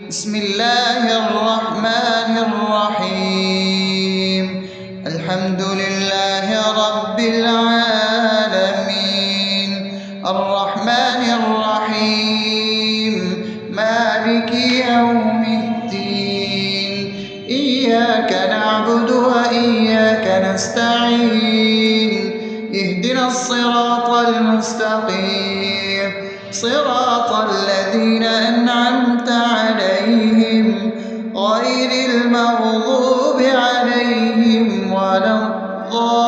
بسم الله الرحمن الرحيم. الحمد لله رب العالمين، الرحمن الرحيم، مالك يوم الدين. إياك نعبد وإياك نستعين، اهدنا الصراط المستقيم، صراط الذين أنعمت عليهم غير المغضوب عليهم ولا الضالين.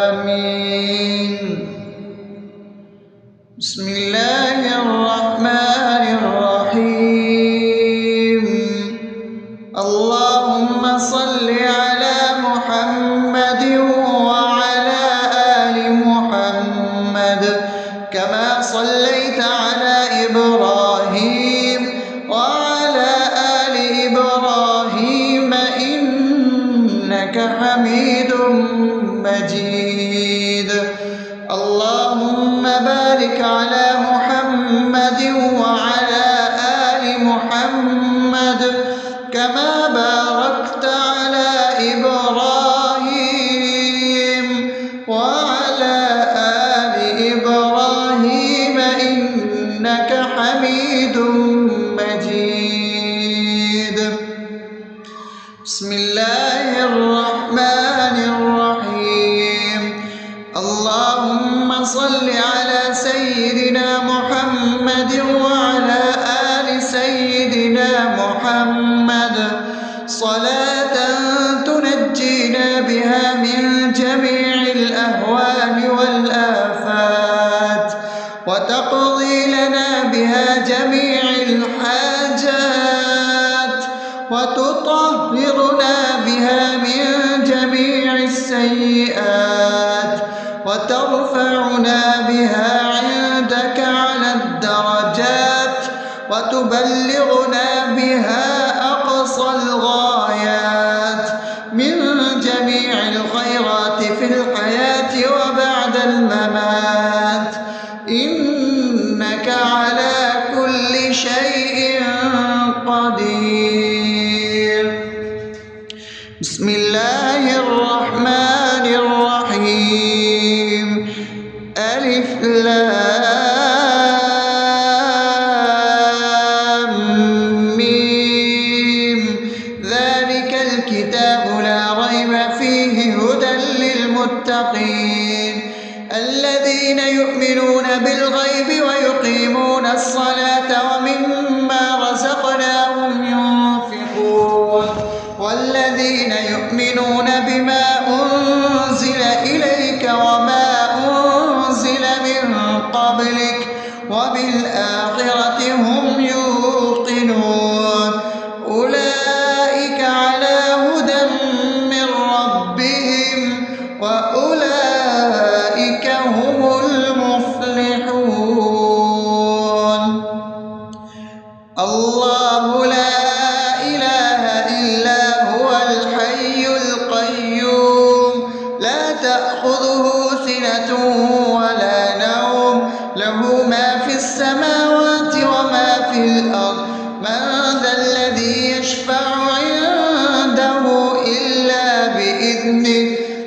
آمين. بسم الله الرحمن الرحيم. اللهم صل على محمد وعلى آل محمد كما صليت على إبراهيم وعلى آل إبراهيم إنك حميد مجيد. اللهم بارك على محمد وعلى آل محمد كما باركت على إبراهيم وعلى آل إبراهيم إنك حميد مجيد. بسم الله الرحمن الرحيم. اللهم صل على سيدنا محمد وعلى آل سيدنا محمد صلاة تنجينا بها من جميع الأهوال والآفات، وتقضي لنا بها جميع الحاجات، وتطهرنا بها من جميع السيئات، وترفعنا بها عندك على الدرجات، وتبلغنا بها أقصى الغايات من جميع الخيرات في الحياة وبعد الممات، إنك على كل شيء قدير. بسم الله الرحمن الرحيم. ألف لام ميم. ذلك الكتاب لا ريب فيه هدى للمتقين الذين يؤمنون بالغيب ويقيمون الصلاة ومما رزقناهم ينفقون والذين يؤمنون بما أنزل إليك وما أنزل من قبلك وبالآخرة هم يوقنون أولئك على هدى من ربهم وأولئك هم المفلحون. الله لا إله إلا هو الحي القيوم لا تأخذه سنة ولا نوم له ما في السماوات وما في الأرض من ذا الذي يشفع عنده إلا بإذنه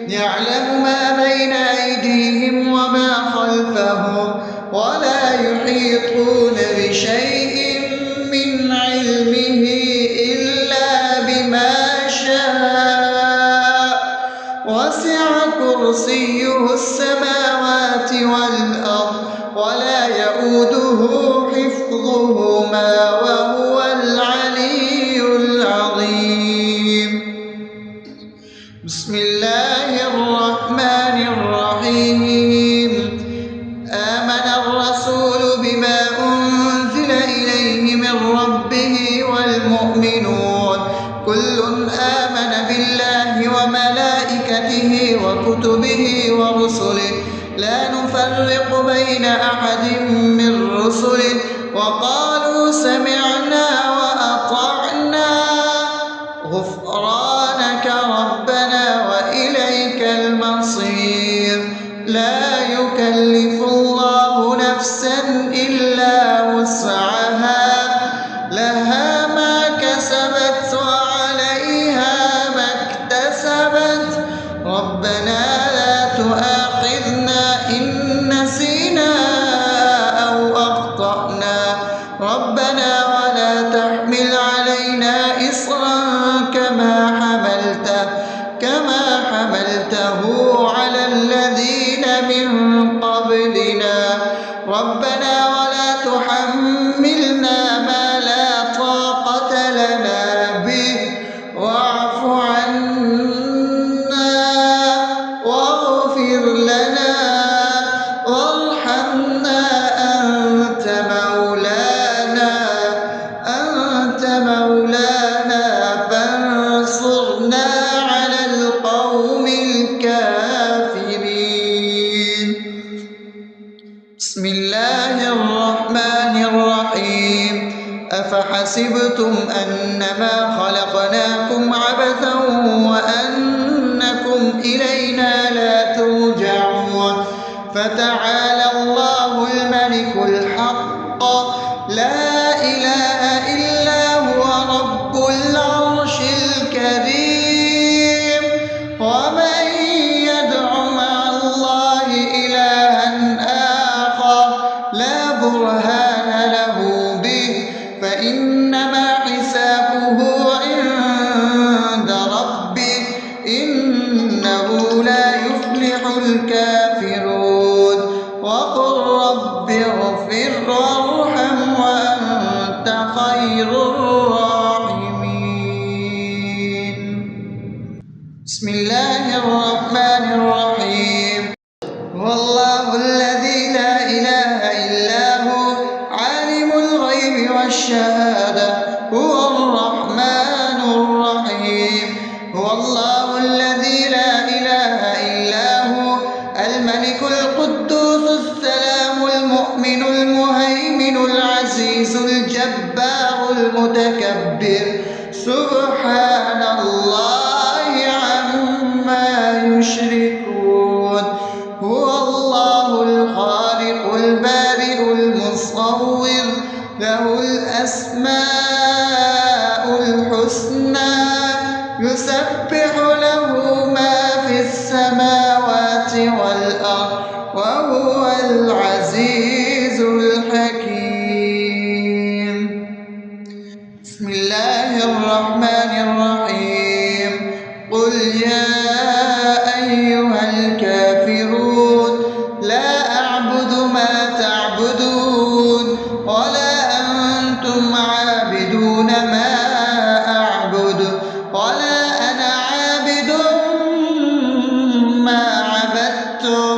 يعلم ما بين أيديهم وما خلفهم ولا يحيطون بشيء من علمه إلا بما شاء وسع كرسيه السماوات والأرض ولا يؤوده حفظهما وهو العلي العظيم. بسم الله الرحمن الرحيم. آمن الرسول بما أنزل إليه من ربه والمؤمنون كل آمن بالله وملائكته وكتبه ورسله لا نفرق بين أحد من رسله وقالوا سمعنا وأطعنا غفرانك ربنا وإليك المصير. لا يكلف الله نفسا إلا وسعها لها ما كسبت وعليها ما اكتسبت ربنا لا تؤاخذنا إن نسينا أو أخطأنا ربنا ولا تحمل علينا إصرا كما حملته على الذين من قبلنا ربنا ولا تحملنا ما لا طاقة لنا به واعف عنا واغفر لنا وارحمنا أنت مولانا فانصرنا على القوم الكافرين. بسم الله الرحمن الرحيم أفحسبتم أنما خلقناكم عبثا وأنكم إلينا لا ترجعون فتعالى الله الملك الحق لا إله إلا هو رب العرش الكريم ومن يدع مع الله إلها آخر لا برهان له به فإنما حسابه عند ربه إنه لا يفلح الكافرون وقل رب اغفر وارحم وأنت خير الراحمين. بسم الله الرحمن الرحيم هو الله الذي لا إله إلا هو عالم الغيب والشهادة هو الرحمن الرحيم هو الله الذي لا إله إلا هو الملك القدوس السلام المؤمن المهيمن العزيز الجبار المتكبر سبحان الله عما يشركون هو الله الخالق البارئ المصور له الأسماء الحسنى يسبح له ما في السماوات والأرض وهو العزيز الحكيم. بسم الله الرحمن الرحيم قل يا أيها الكافرون لا أعبد ما تعبدون ولا أنتم عابدون ما أعبد ولا أنا عابد ما عبدتم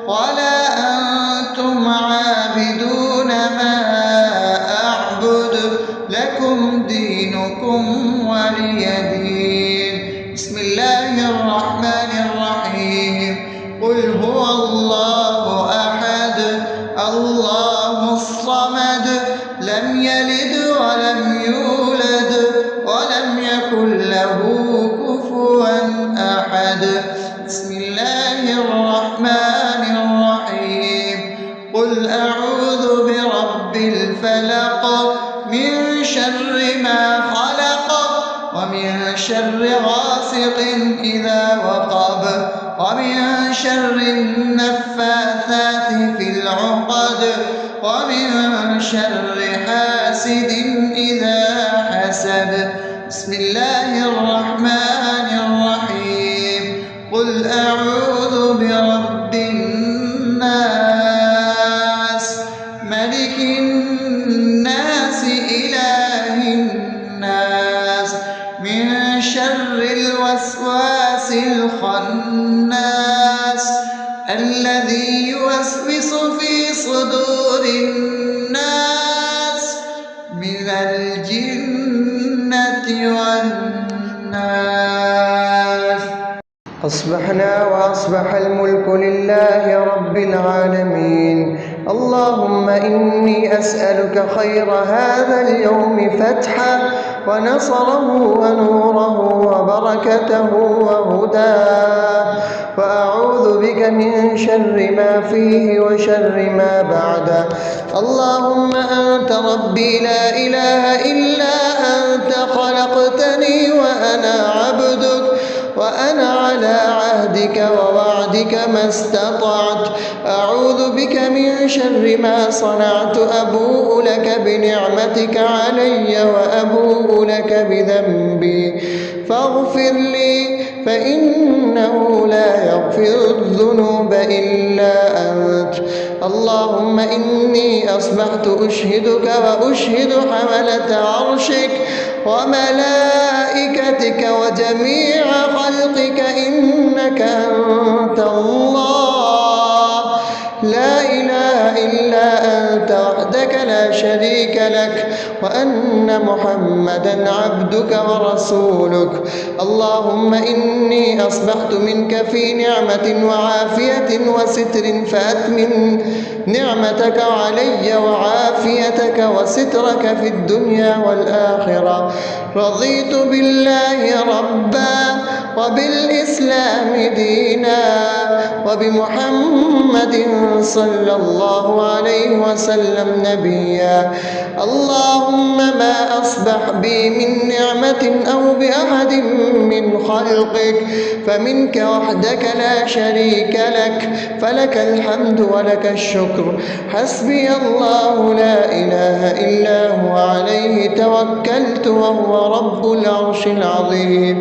ولا أنتم عابدون ما أعبد لكم دينكم ولي دين. بسم الله الرحمن الرحيم قل هو الله أحد الله الصمد لم يلد ولم يولد ولم يكن له كفوا أحد. بسم الله الرحمن الرحيم قل أعوذ برب الفلق من شر ما خلق ومن شر غاسق إذا وقب ومن شر النفاثات في العقد ومن شر حاسد إذا حسد. بسم الله الرحمن الرحيم قل أعوذ برب الناس ملك الناس إله الناس من شر الوسواس الخناس الذي يوسوس في صدور الناس من الجنة والناس. أصبحنا وأصبح الملك لله رب العالمين اللهم اللهم إني أسألك خير هذا اليوم فتحه ونصره ونوره وبركته وهداه، وأعوذ بك من شر ما فيه وشر ما بعده. اللهم أنت ربي لا إله إلا أنت، خلقتني وأنا عبدك، وأنا على عهدك ووعدك ما استطعت. أعوذ بك من شر ما صنعت، أبوء لك بنعمتك علي وأبوء لك بذنبي، فاغفر لي فإنه لا يغفر الذنوب إلا أنت. اللهم إني أصبحت أشهدك وأشهد حملة عرشك وملائكتك وجميع خلقك إنك أنت الله لا إله إلا أنت وحدك لا شريك لك، وأن محمدا عبدك ورسولك. اللهم إني أصبحت منك في نعمة وعافية وستر، فأتمم نعمتك علي وعافيتك وسترك في الدنيا والآخرة. رضيت بالله ربا وبالإسلام دينا وبمحمد صلى الله عليه وسلم نبيا. اللهم ما أصبح بي من نعمة أو بأحد من خلقك فمنك وحدك لا شريك لك، فلك الحمد ولك الشكر. حسبي الله لا إله إلا هو، عليه توكلت وهو رب العرش العظيم.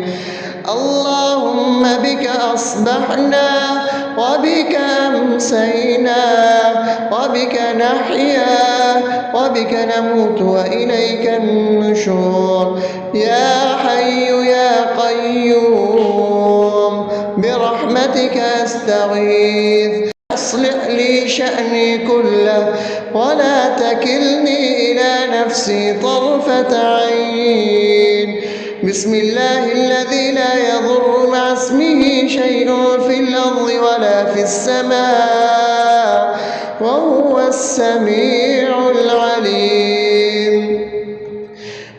اللهم بك أصبحنا وبك أمسينا وبك نحيا وبك نموت وإليك النشور. يا حي يا قيوم برحمتك أستغيث، أصلح لي شأني كله ولا تكلني إلى نفسي طرفة عين. بسم الله الذي لا يضر مع اسمه شيء في الأرض ولا في السماء وهو السميع العليم.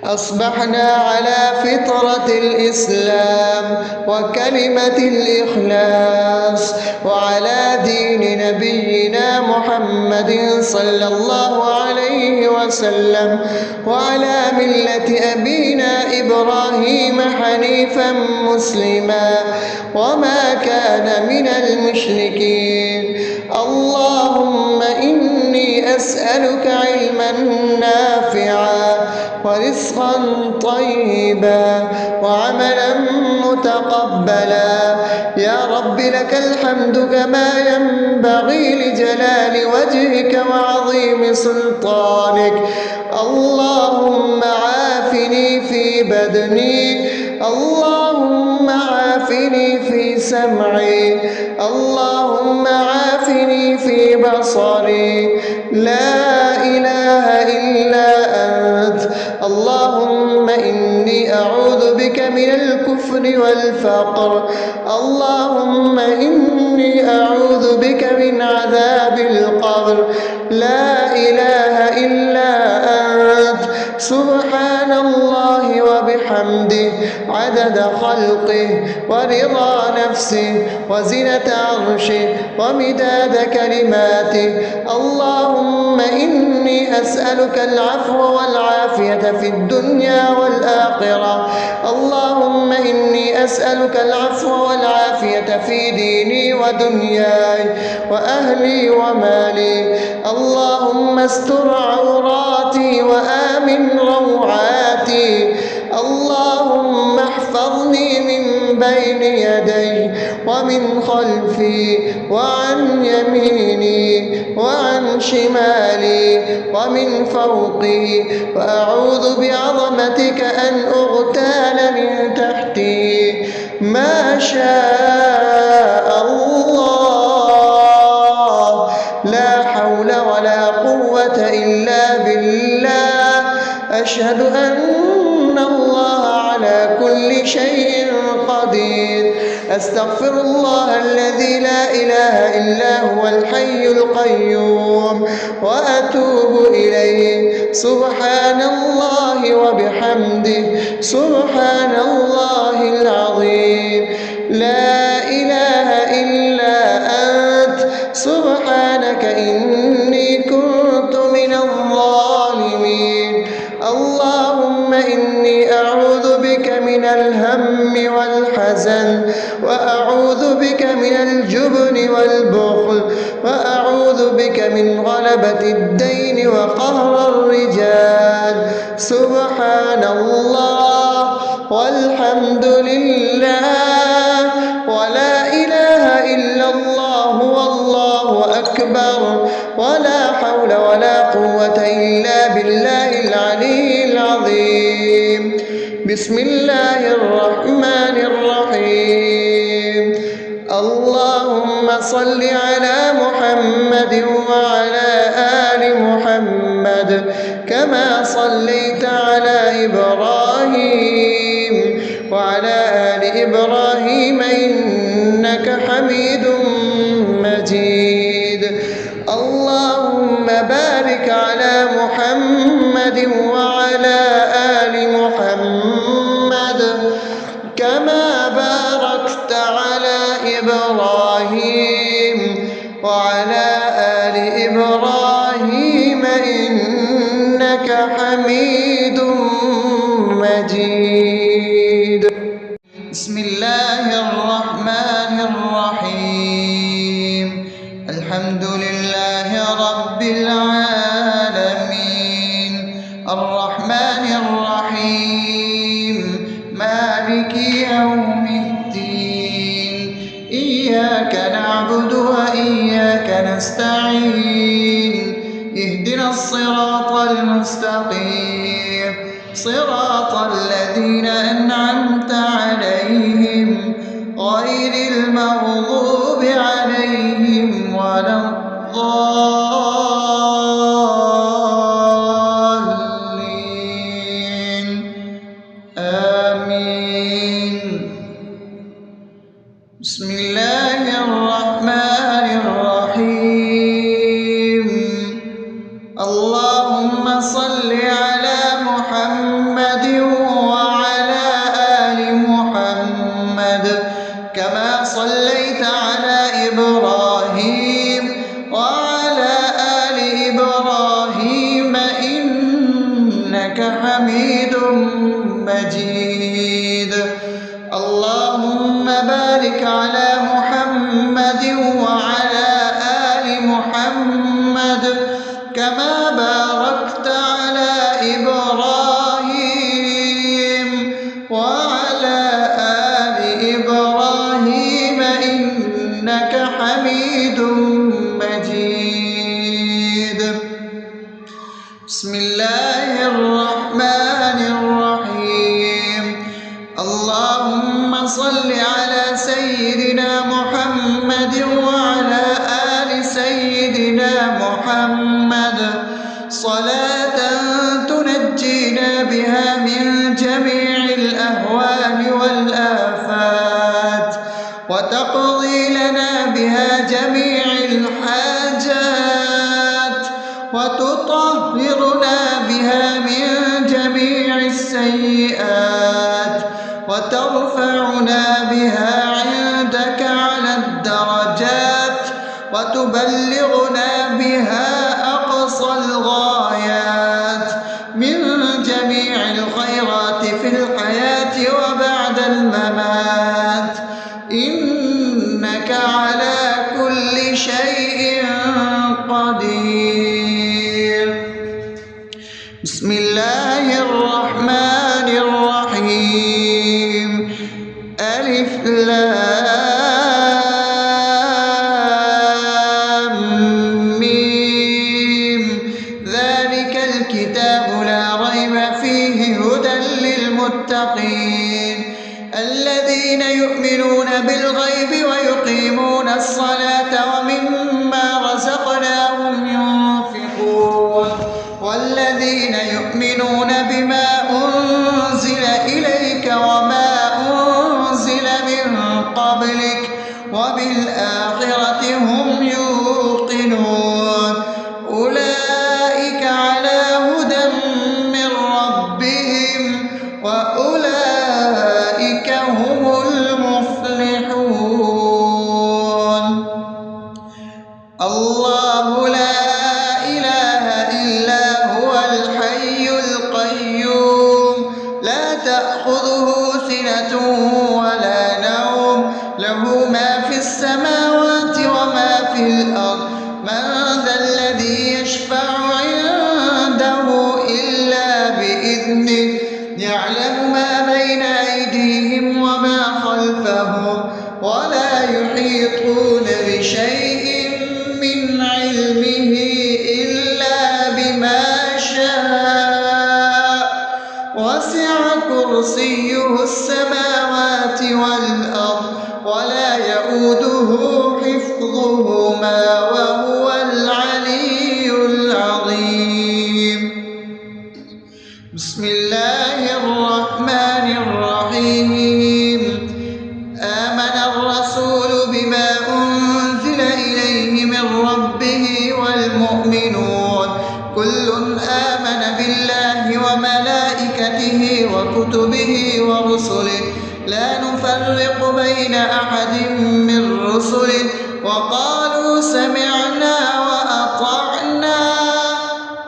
أصبحنا على فطرة الإسلام وكلمة الإخلاص وعلى دين نبينا محمد صلى الله عليه وسلم وعلى ملة أبينا إبراهيم حنيفا مسلما وما كان من المشركين. اللهم إني أسألك علما نافعا ورزقا طيبا وعملا متقبلا. يا رب لك الحمد كما ينبغي لجلال وجهك وعظيم سلطانك. اللهم عافني في بدني، اللهم عافني في سمعي، اللهم عافني في بصري. لا إله إلا أنت. اللهم إني أعوذ بك من الكفر والفقر. اللهم إني أعوذ بك من عذاب القبر. لا إله إلا أنت. سبحان الله وبحمده عدد خلقه ورضا نفسه وزنة عرشه ومداد كلماته. اللهم إني أسألك العفو والعافية في الدنيا والآخرة. اللهم إني أسألك العفو والعافية في ديني ودنياي وأهلي ومالي. اللهم استر عوراتي وآمن روعاتي. اللهم احفظني من بين يدي ومن خلفي وعن يميني وعن شمالي ومن فوقي، وأعوذ بعظمتك أن أغتال من تحتي. ما شاء الله، لا حول ولا قوة إلا بالله. أشهد أن الله على كل شيء قدير. أستغفر الله الذي لا إله إلا هو الحي القيوم وأتوب إليه. سبحان الله وبحمده سبحان الله العظيم. لا إله إلا أنت سبحانك إني كنت من الظالمين. اللهم إني أعوذ بك من الهم والحزن، وأعوذ بك من الجبن والبخل، وأعوذ بك من غلبة الدين وقهر الرجال. سبحان الله والحمد لله ولا إله إلا الله والله أكبر ولا حول ولا قوة إلا بالله العلي العظيم. بسم الله الرحمن الرحيم. اللهم صل على محمد وعلى آل محمد كما صليت على إبراهيم وعلى آل إبراهيم إنك حميد مجيد. اللهم بارك على محمد وعلى آل محمد كما باركت على إبراهيم وعلى آل إبراهيم إنك حميد مجيد. بسم الله الرحمن الرحيم. الحمد لله رب العالمين الرحمن الرحيم مالك يوم الدين. إياك نعبد وإياك نستعين. اهدنا الصراط المستقيم صراط الذين أنعمت عليهم غير المغضوب عليهم ولا الضالين. آمين. بسم الله الرحمن الرحيم. اللهم صل على محمد وعلى آل محمد كما صليت على إبراهيم وعلى آل إبراهيم إنك حميد مجيد. اللهم بارك على محمد وعلى آل محمد كما باركت على إبراهيم وعلى آل إبراهيم إنك حميد مجيد. بسم الله الرحمن الرحيم. اللهم صل على سيدنا محمد وعلى آل سيدنا محمد صلاة تنجينا بها من جميع الأهوال والآفات وتقضي لنا بها جميع الحاجات وتطهرنا بها من جميع السيئات وترفعنا بها عندك على الدرجات وتبلغنا بها أقصى الغايات من جميع الخيرات في الحياة وبعد الممات إنك على كل شيء قدير. بسم الله الرحمن الرحيم. ألف لام ميم. ذلك الكتاب لا ريب فيه هدى للمتقين الذين يؤمنون بالغيب ويقيمون الصلاة ومما رزقناهم ينفقون والذين يؤمنون بما أنزل إليك وما أنزل من قبلك يشفع عنده إلا بإذنه يعلم ما بين أيديهم وما خلفهم ولا يحيطون بشيء من علمه إلا بما شاء وسع كرسيه السماوات والأرض ولا يئوده حفظهما وهو العلي العظيم. بسم الله الرحمن الرحيم. آمن الرسول بما أنزل إليه من ربه والمؤمنون كل آمن بالله وملائكته وكتبه ورسله لا نفرق بين أحد من رسله وقالوا سمعنا وأطعنا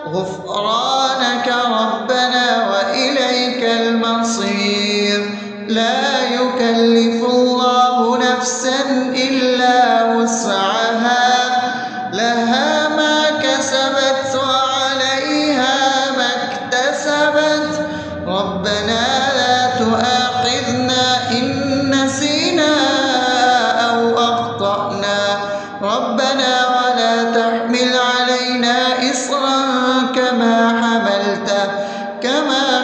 غفرانك ربنا وإليك المصير. لا يكلف الله نفسا إلا وسعها لها ما كسبت وعليها ما اكتسبت ربنا لا تؤاخذنا إن نسينا أو أخطأنا ربنا ولا تحمل علينا إصرا كما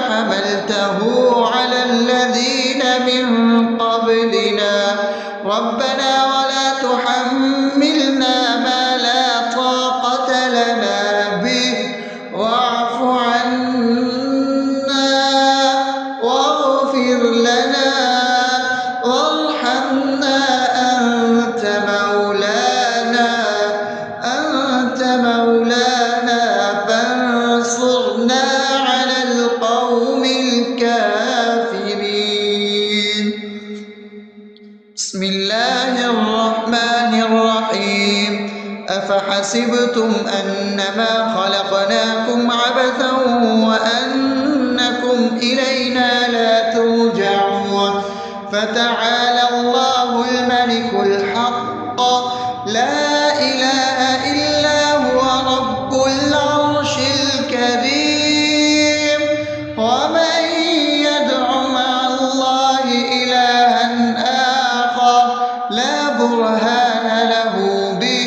حملته على الذين من قبلنا ربنا ولا تحملنا ما لا طاقة لنا به واعف عنا واغفر لنا وارحمنا أنت مولانا فانصرنا على القوم الكافرين. بسم الله الرحمن الرحيم. أفحسبتم أنما خلقناكم عبثا وأنكم إلينا لا ترجعون فتعالى الله الملك الحق لا إله إلا هو رب العرش الكريم. ومن يدع مع الله إلها آخر لا برهان له به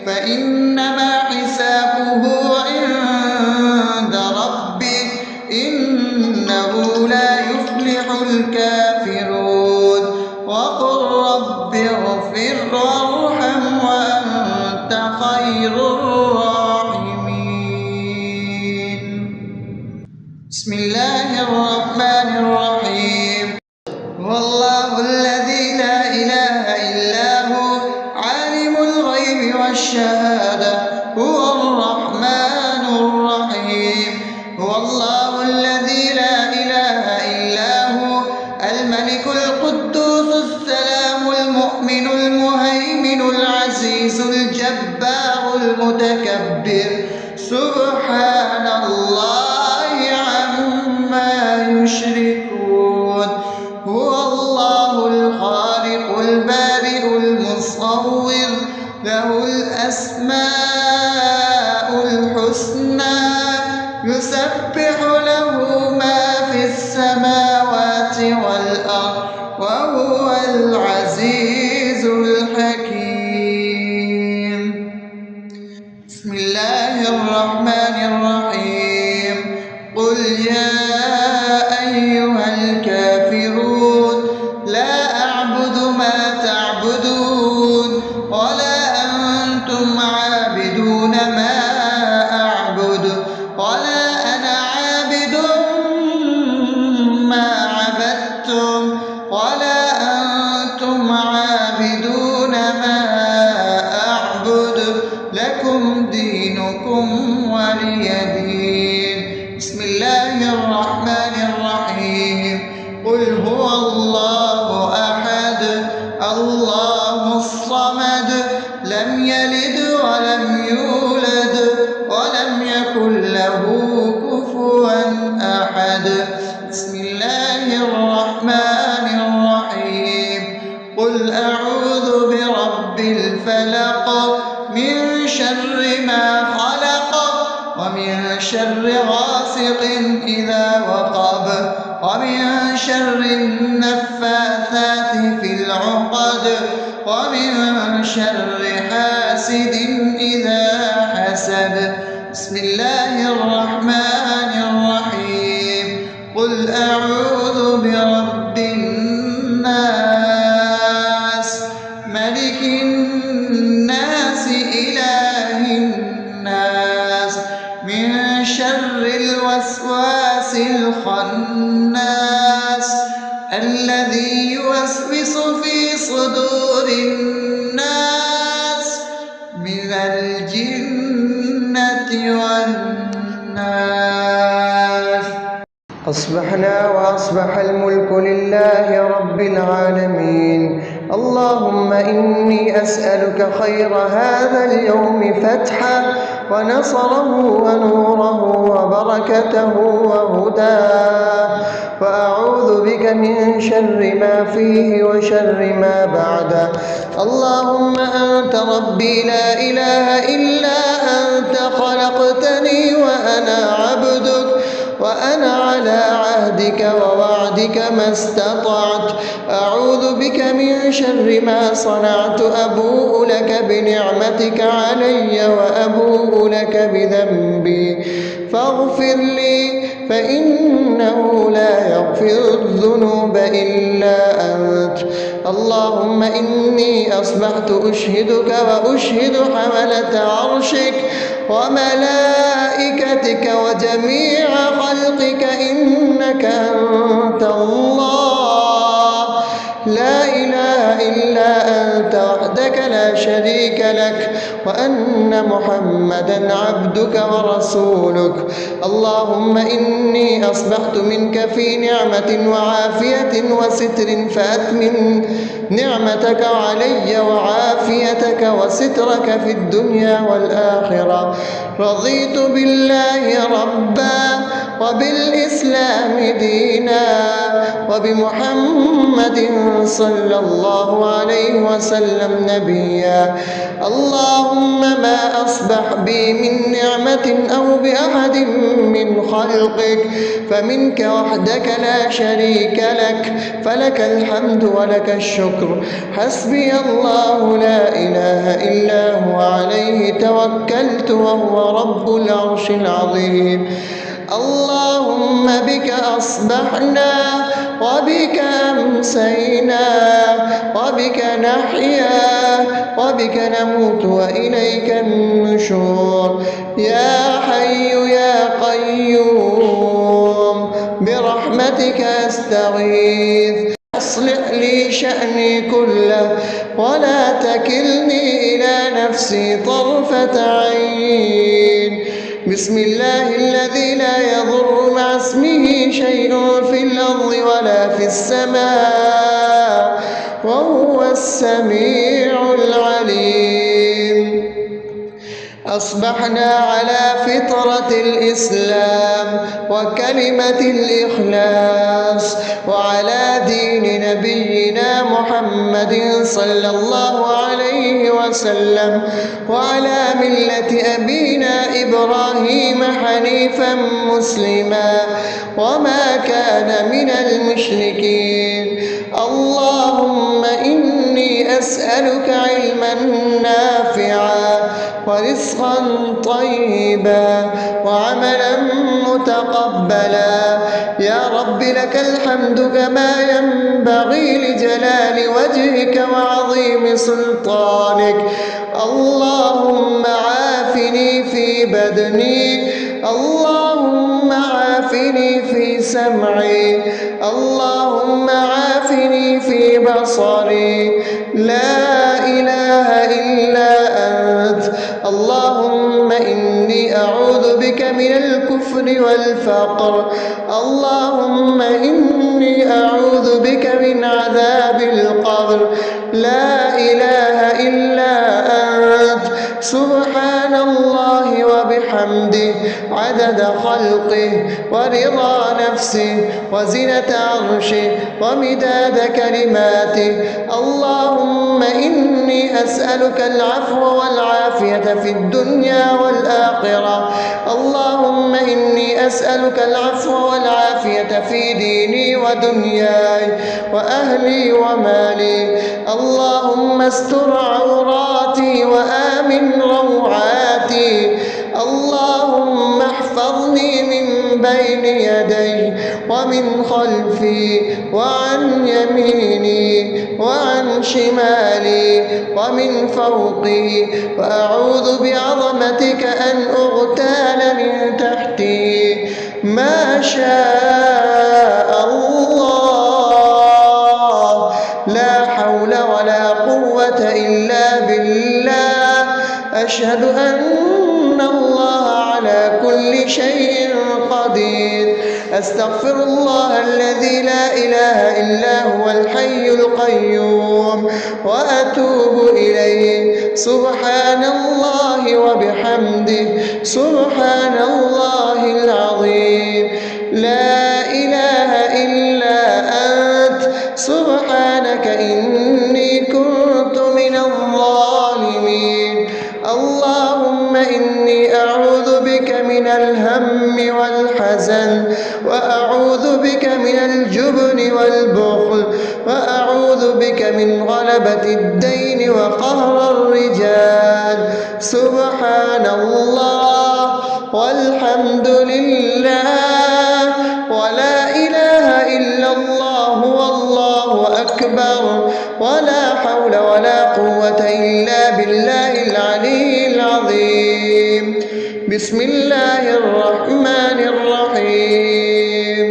فإنما حسابه عند ربه إنه لا يفلح الكافرون. وقل رب اغفر وارحم وأنت خير الراحمين. بسم الله الرحمن الرحيم. هو الله الذي لا إله إلا هو عالم الغيب والشهادة هو الرحمن الرحيم. هو الله الذي لا إله إلا هو الملك القدوس السلام المؤمن المهيمن العزيز الجبار المتكبر سبحان الله عما يشركون. هو الله الخالق البارئ المصور له الأسماء الحسنى يسبح له ما في السماوات والأرض وهو العزيز الحكيم. بسم الله الرحمن الرحيم. قل يا أيها الكافرون لا أعبد ما تعبدون ولا أنتم عابدون ما أعبد ولا أنا عابد ما عبدتم ولا أنتم عابدون ما أعبد لكم دينكم ولي دين. بسم الله الرحمن الرحيم. قل هو الله أحد الله الصمد لم يلد ولم يولد ولم يكن له كفوا أحد. بسم الله الرحمن الرحيم. قل أعوذ برب الفلق من شر ما خلق شر غاسق إذا وقب ومن شر النفاثات في العقد ومن شر حاسد إذا حسد. بسم الله الرحمن الرحيم. قل أعوذ برب الناس ملك الناس إله الناس من شر الوسواس الخناس الذي يوسوس في صدور الناس من الجنة والناس. أصبحنا وأصبح الملك لله رب العالمين. اللهم إني أسألك خير هذا اليوم فتحه ونصره ونوره وبركته وهداه، وأعوذ بك من شر ما فيه وشر ما بعده. اللهم أنت ربي لا إله إلا أنت، خلقتني وأنا عبدك وأنا على عهدك ووعدك ما استطعت. أعوذ بك من شر ما صنعت، أبوء لك بنعمتك علي وأبوء لك بذنبي فاغفر لي، فإنه لا يغفر الذنوب إلا أنت. اللهم إني أصبحت أشهدك وأشهد حملة عرشك وملائكتك وجميع خلقك إنك أنت الله لا إله إلا أنت وحدك لا شريك لك، وأن محمدا عبدك ورسولك. اللهم إني أصبحت منك في نعمة وعافية وستر، فأتمن نعمتك علي وعافيتك وسترك في الدنيا والآخرة. رضيت بالله ربا وبالإسلام دينا وبمحمد صلى الله عليه وسلم نبيا. اللهم ما أصبح بي من نعمة أو بأحد من خلقك فمنك وحدك لا شريك لك، فلك الحمد ولك الشكر. حسبي الله لا إله إلا هو عليه توكلت وهو رب العرش العظيم. اللهم بك أصبحنا وبك أمسينا وبك نحيا وبك نموت وإليك النشور. يا حي يا قيوم برحمتك أستغيث، أصلح لي شأني كله ولا تكلني إلى نفسي طرفة عين. بسم الله الذي لا يضر مع اسمه شيء في الأرض ولا في السماء وهو السميع العليم. أصبحنا على فطرة الإسلام وكلمة الإخلاص وعلى دين نبينا محمد صلى الله عليه وسلم وعلى ملة أبينا إبراهيم حنيفا مسلما وما كان من المشركين. اللهم إني أسألك علما نافعا ورزقا طيبا وعملا متقبلا. يا رب لك الحمد كما ينبغي لجلال وجهك وعظيم سلطانك. اللهم عافني في بدني، اللهم عافني في سمعي، اللهم عافني في بصري. لا إله إلا أنت. اللهم إني أعوذ بك من الكفر والفقر. اللهم إني أعوذ بك من عذاب القبر. لا إله إلا أنت. سبحان الله وبحمده وبحمده عدد خلقه ورضا نفسه وزنة عرشه ومداد كلماته. اللهم إني أسألك العفو والعافية في الدنيا والآخرة. اللهم إني أسألك العفو والعافية في ديني ودنياي وأهلي ومالي. اللهم استر عوراتي وآمن روعاتي. اللهم احفظني من بين يدي ومن خلفي وعن يميني وعن شمالي ومن فوقي، وأعوذ بعظمتك أن أغتال من تحتي. ما شاء الله، لا حول ولا قوة إلا بالله. أشهد أن الله على كل شيء قدير. أستغفر الله الذي لا إله إلا هو الحي القيوم وأتوب إليه. سبحان الله وبحمده، سبحان الله العظيم. لا إله إلا أنت، سبحانك إني كنت من الظالمين. اللهم إني أعوذ بك من الهم والحزن، وأعوذ بك من الجبن والبخل، وأعوذ بك من غلبة الدين وقهر الرجال. سبحان الله والحمد لله ولا إله إلا الله والله أكبر، ولا حول ولا قوة إلا بالله العلي العظيم. بسم الله الرحمن الرحيم.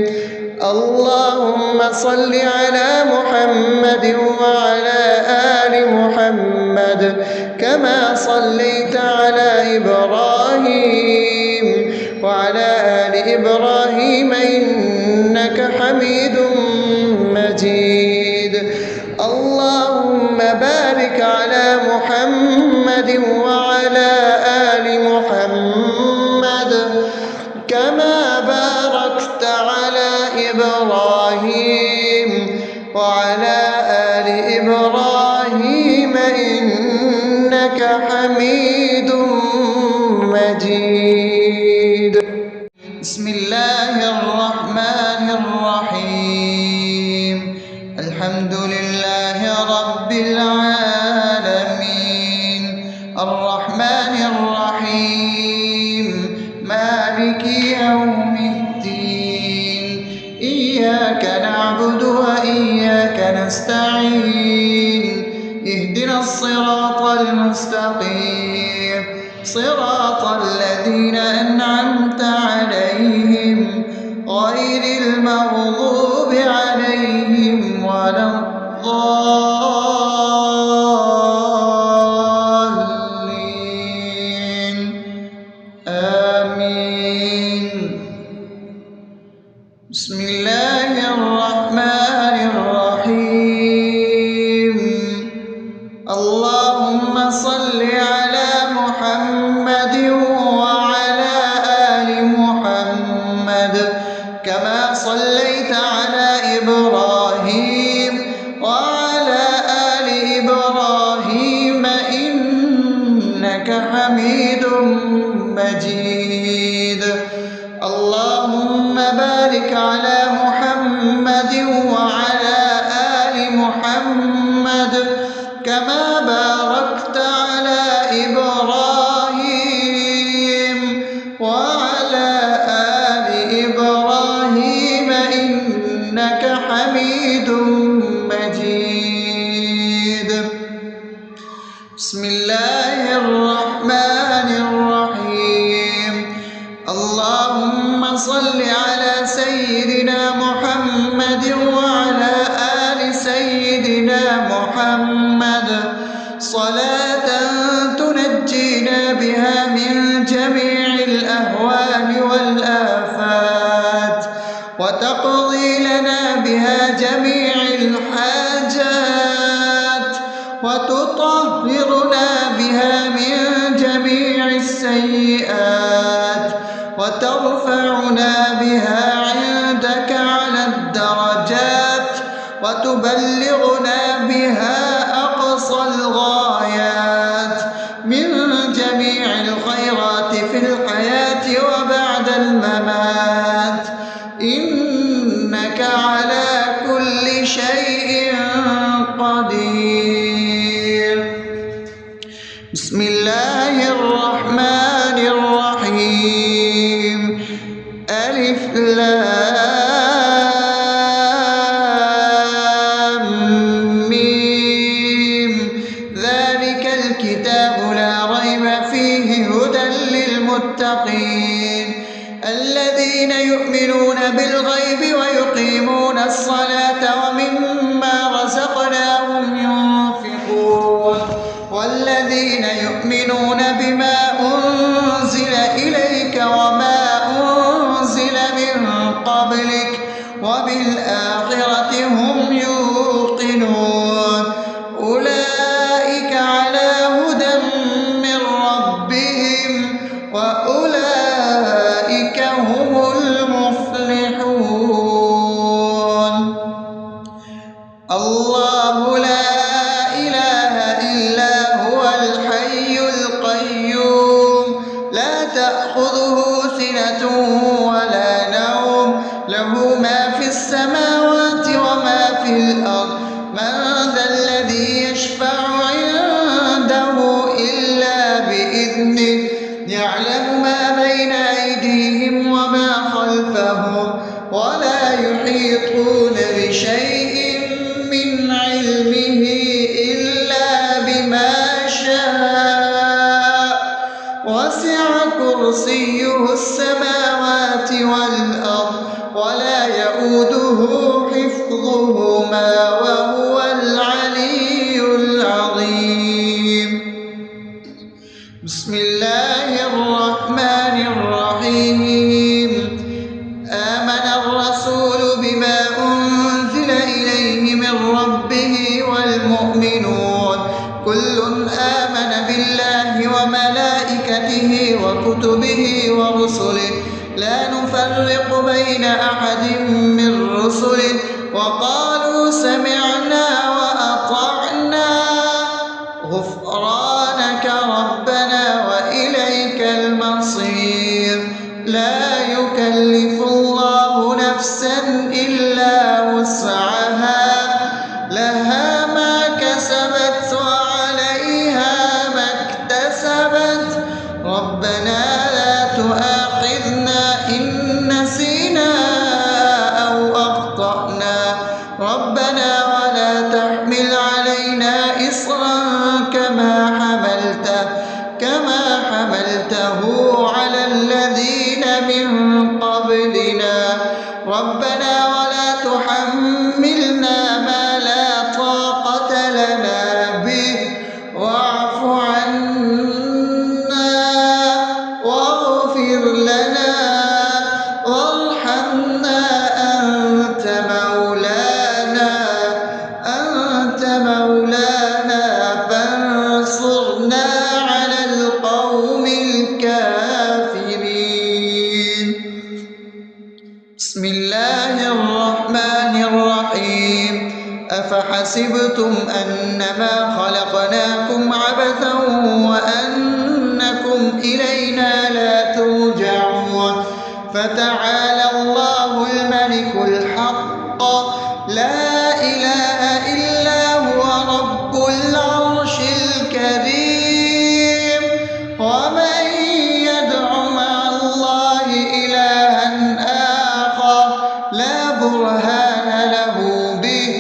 اللهم صل على محمد وعلى آل محمد كما صليت على إبراهيم وعلى آل إبراهيم إنك حميد مجيد. اللهم بارك على محمد وعلى آل محمد كما باركت على إبراهيم وعلى آل إبراهيم إنك حميد مجيد. بسم الله الرحمن الرحيم. الحمد لله رب العالمين، الرحمن الرحيم، مالك يوم الدين. إياك نعبد وإياك نستعين. اهدنا الصراط المستقيم، صراط الذين أنعمت عليهم غير المغضوب عليهم ولا الضالين. آمين. بسم الله الرحمن الرحيم. اللهم صل على محمد وعلى آل محمد كما صليت على إبراهيم وعلى آل إبراهيم إنك حميد مجيد. اللهم بارك على محمد وعلى آل محمد كما باركت على إبراهيم وعلى آل إبراهيم إنك حميد مجيد. بسم الله الرحمن الرحيم. اللهم صل على سيدنا محمد وعلى آل سيدنا محمد صلاة تنجينا بها من جميع الأهوال والآفات، وتقضي لنا بها جميع الحاجات، وتطهرنا بها من جميع السيئات. وترفعنا بها عندك على الدرجات وتبلغنا بها أقصى الغايات من جميع الخيرات في الحياة وبعد الممات، إنك على كل شيء قدير. بسم الله الرحمن الرحيم. ألف لام ميم. ذلك الكتاب لا ريب فيه هدى للمتقين الذين يؤمنون بالغيب ويقيمون الصلاة ومما رزقناهم ينفقون والذين يؤمنون بما أنزل إليك وما أنزل من قبلك وبالآخرة هم يوقنون أولئك على هدى من ربهم وأولئك هم المفلحون. الله لا إله إلا هو الحي القيوم لا تأخذه سنة ولا نوم له ما في السماوات وما في الأرض من ذا الذي يشفع عنده إلا بإذنه يعلم ما بين أيديهم وما خلفهم ولا يحيطون بشيء من علمه إلا بما شاء وسع كرسيه السماوات والأرض ولا يؤوده حفظهما وهو العلي العظيم. بسم الله الرحمن الرحيم. آمن الرسول بما أنزل إليه من ربه والمؤمنون كل آمن بالله وملائكته وكتبه ورسله لا نفرق بين أحد من رسله وقالوا سمعنا وأطعنا غفرانك ربنا وإليك المصير. لا يكلف الله نفسا إلا وسعها لها ما كسبت وعليها ما اكتسبت ربنا لا تؤاخذنا إن نسينا أو أخطأنا ربنا ولا تحمل علينا إصرا كما حملته على الذين من قبلنا ربنا ولا تحملنا ما لا طاقة لنا به واعف عنا واغفر لنا وارحمنا أنت مولانا فانصرنا على القوم الكافرين. بسم الله الرحمن الرحيم. أفحسبتم أنما خلقناكم عبثا وأنكم إلينا لا ترجعون فتعالى الله الملك الحق لا إله إلا هو رب العرش الكريم. ومن يدع مع الله إلها آخر لا برهان له به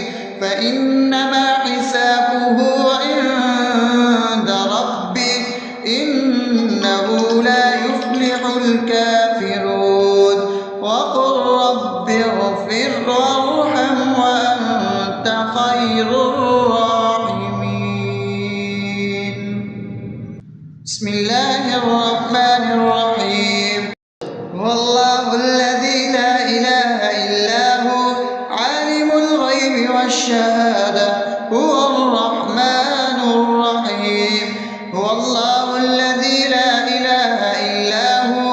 فإنما حسابه عند ربه إنه لا يفلح الكافرون. وقل رب اغفر وارحم وأنت خير الراحمين. بسم الله الرحمن الرحيم. هو الله الذي لا إله إلا هو عالم الغيب والشهادة هو الرحمن الرحيم. هو الله الذي لا إله إلا هو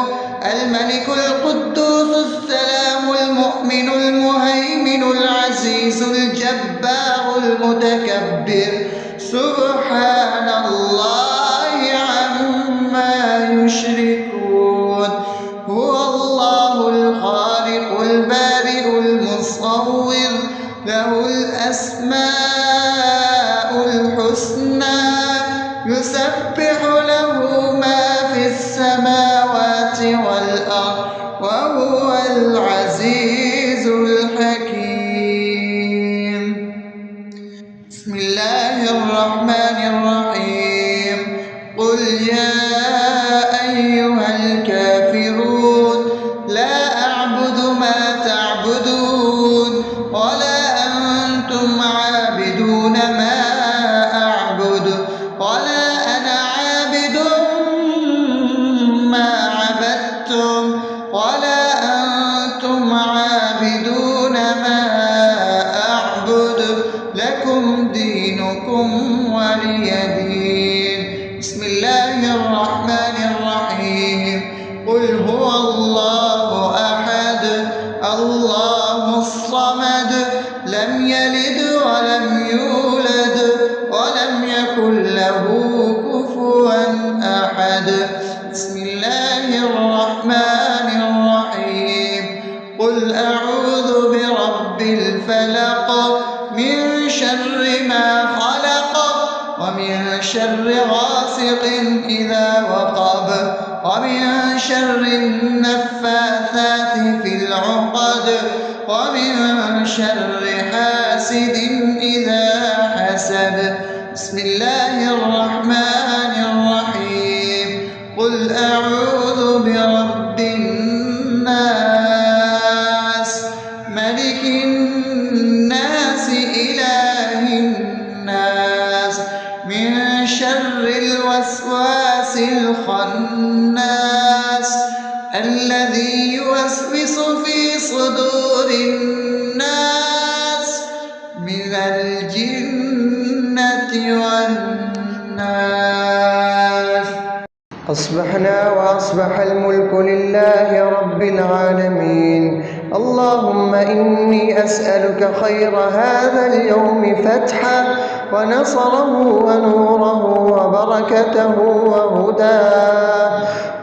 الملك القدوس السلام المؤمن المهيمن العزيز الجبار المتكبر سبحان الله عما يشركون. هو الله الخالق البارئ المصور له الأسماء الحسنى يسبح له ما في السماوات والأرض وهو العزيز الحكيم. بسم الله الرحمن الرحيم. قل يا أيها الكافرون لا أعبد ما تعبدون ولا أنتم عابدون ما أعبد ولا أنا عابد ما عبدتم ولا أنتم عابدون ما أعبد لكم دينكم ولي دين. بسم الله الرحمن الرحيم. قل هو الله أحد الله الصمد لم يلد ولم يولد ولم يكن له كفوا أحد. بسم الله الرحمن الرحيم. قل أعوذ برب الفلق من شر ما خلق ومن شر غاسق إذا وقب ومن شر النفاثات في العقد ومن شر حاسد إذا حسد. بسم الله الرحمن الرحيم. قل أعوذ برب الناس ملك الناس إله الناس من شر الوسواس الخناس الذي يوسوس في صدور الناس من الجنة والناس. أصبحنا وأصبح الملك لله رب العالمين. اللهم إني أسألك خير هذا اليوم فتحه ونصره ونوره وبركته وهداه،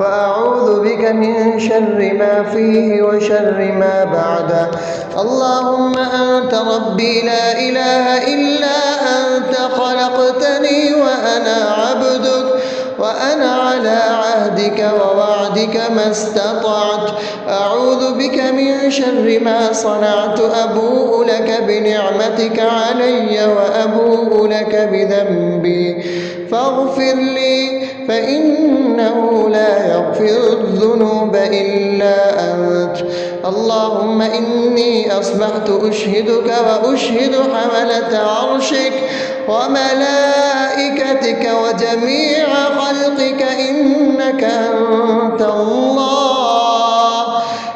وأعوذ بك من شر ما فيه وشر ما بعده. اللهم أنت ربي لا إله إلا أنت خلقتني وأنا عبدك وأنا على عهدك ووعدك ما استطعت. أعوذ بك من شر ما صنعت. أبوء لك بنعمتك علي وأبوء لك بذنبي فاغفر لي فإنه لا يغفر الذنوب إلا أنت. اللهم إني أصبحت أشهدك وأشهد حملة عرشك وملائكتك وجميع خلقك إنك أنت الله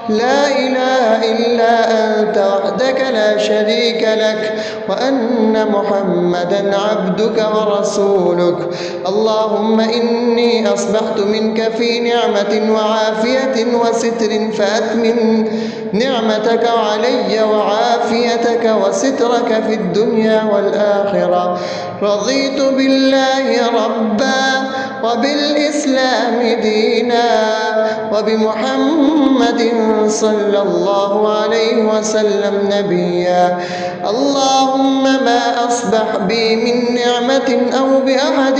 لا إله إلا أنت وحدك لا شريك لك، وأن محمدا عبدك ورسولك. اللهم إني أصبحت منك في نعمة وعافية وستر فأتمن نعمتك علي وعافيتك وسترك في الدنيا والآخرة. رضيت بالله ربا وبالإسلام دينا وبمحمد صلى الله عليه وسلم نبيا. اللهم ما أصبح بي من نعمة أو بأحد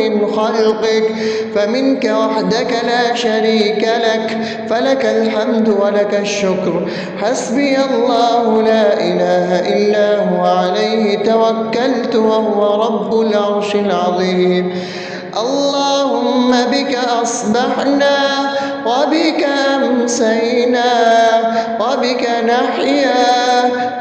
من خلقك فمنك وحدك لا شريك لك، فلك الحمد ولك الشكر. حسبي الله لا إله إلا هو عليه توكلت وهو رب العرش العظيم. اللهم بك أصبحنا وبك أمسينا وبك نحيا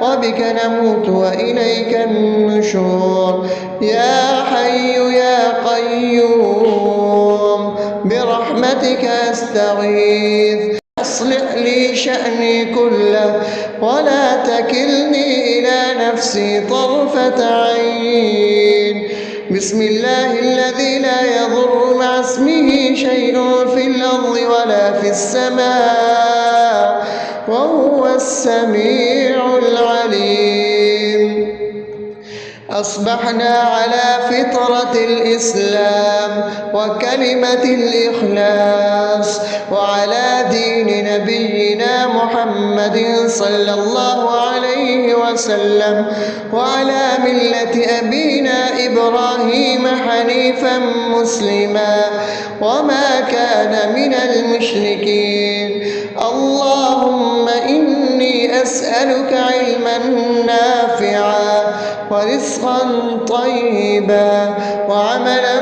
وبك نموت وإليك النشور. يا حي يا قيوم برحمتك أستغيث. أصلح لي شأني كله ولا تكلني إلى نفسي طرفة عين. بسم الله الذي لا يضر مع اسمه شيء في الأرض ولا في السماء وهو السميع العليم. أصبحنا على فطرة الإسلام وكلمة الإخلاص وعلى دين نبينا محمد صلى الله عليه وسلم وعلى ملة أبينا إبراهيم حنيفا مسلما وما كان من المشركين. اللهم إني أسألك علما نافعا ورزقا طيبا وعملا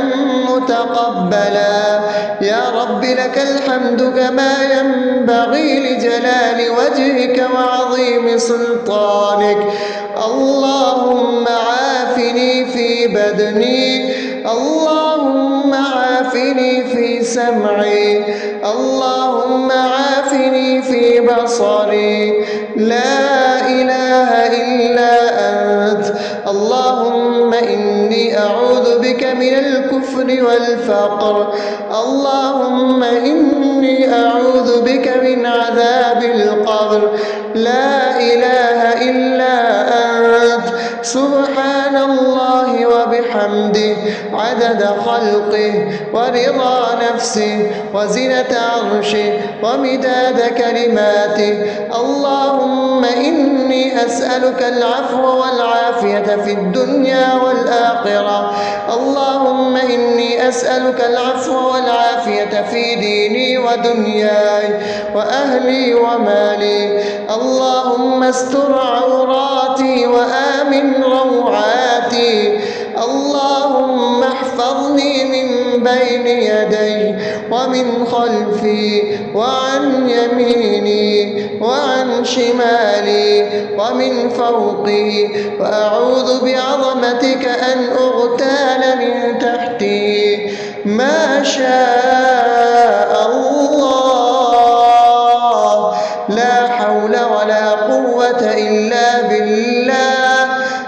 متقبلا. يا رب لك الحمد كما ينبغي لجلال وجهك وعظيم سلطانك. اللهم عافني في بدني، اللهم عافني في سمعي، اللهم عافني في بصري. لا إله إلا أنت. اللهم إني أعوذ بك من الكفر والفقر. اللهم إني أعوذ بك من عذاب القبر. لا إله إلا أنت. سبحان الله وبحمده عدد خلقه ورضا نفسه وزنة عرشه ومداد كلماته. اللهم إني أسألك العفو والعافية في الدنيا والآخرة. اللهم إني أسألك العفو والعافية في ديني ودنياي وأهلي ومالي. اللهم استر عوراتي وآمن روعاتي. اللهم احفظني من بين يدي ومن خلفي وعن يميني وعن شمالي ومن فوقي، وأعوذ بعظمتك أن أغتال من تحتي. ما شاء الله، لا حول ولا قوة إلا بالله.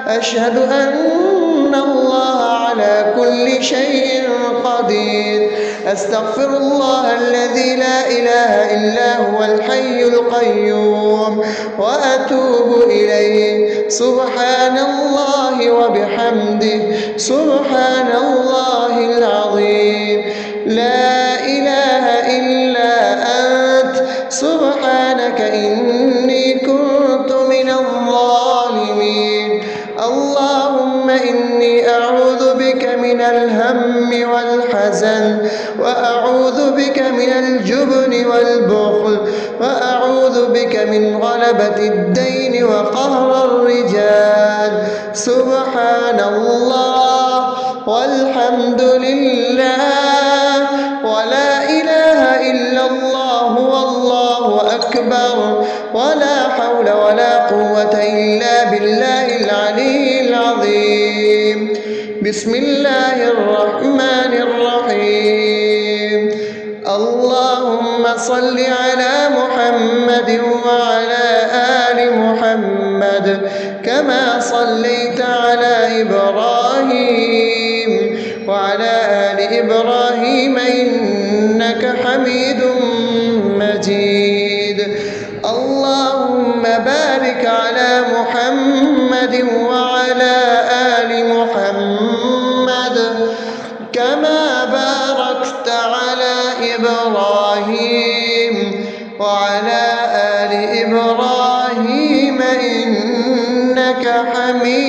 أشهد أن الله على كل شيء قدير. أستغفر الله الذي لا إله إلا هو الحي القيوم وأتوب إليه. سبحان الله وبحمده سبحان الله العظيم. لا إله إلا أنت. سبحانك إني كنت من الظالمين. اللهم إني أعوذ بك من الهم والحزن، وأعوذ بك من الجبن والبخل، وأعوذ بك من غلبة الدين وقهر الرجال. سبحان الله والحمد لله ولا إله إلا الله والله أكبر ولا حول ولا قوة إلا بالله العلي العظيم. بسم الله الرحمن الرحيم. اللهم صل على محمد وعلى آل محمد كما صليت على إبراهيم وعلى آل إبراهيم إنك حميد مجيد. اللهم بارك على محمد وعلى آل محمد كما باركت على إبراهيم وعلى آل إبراهيم إنك حميد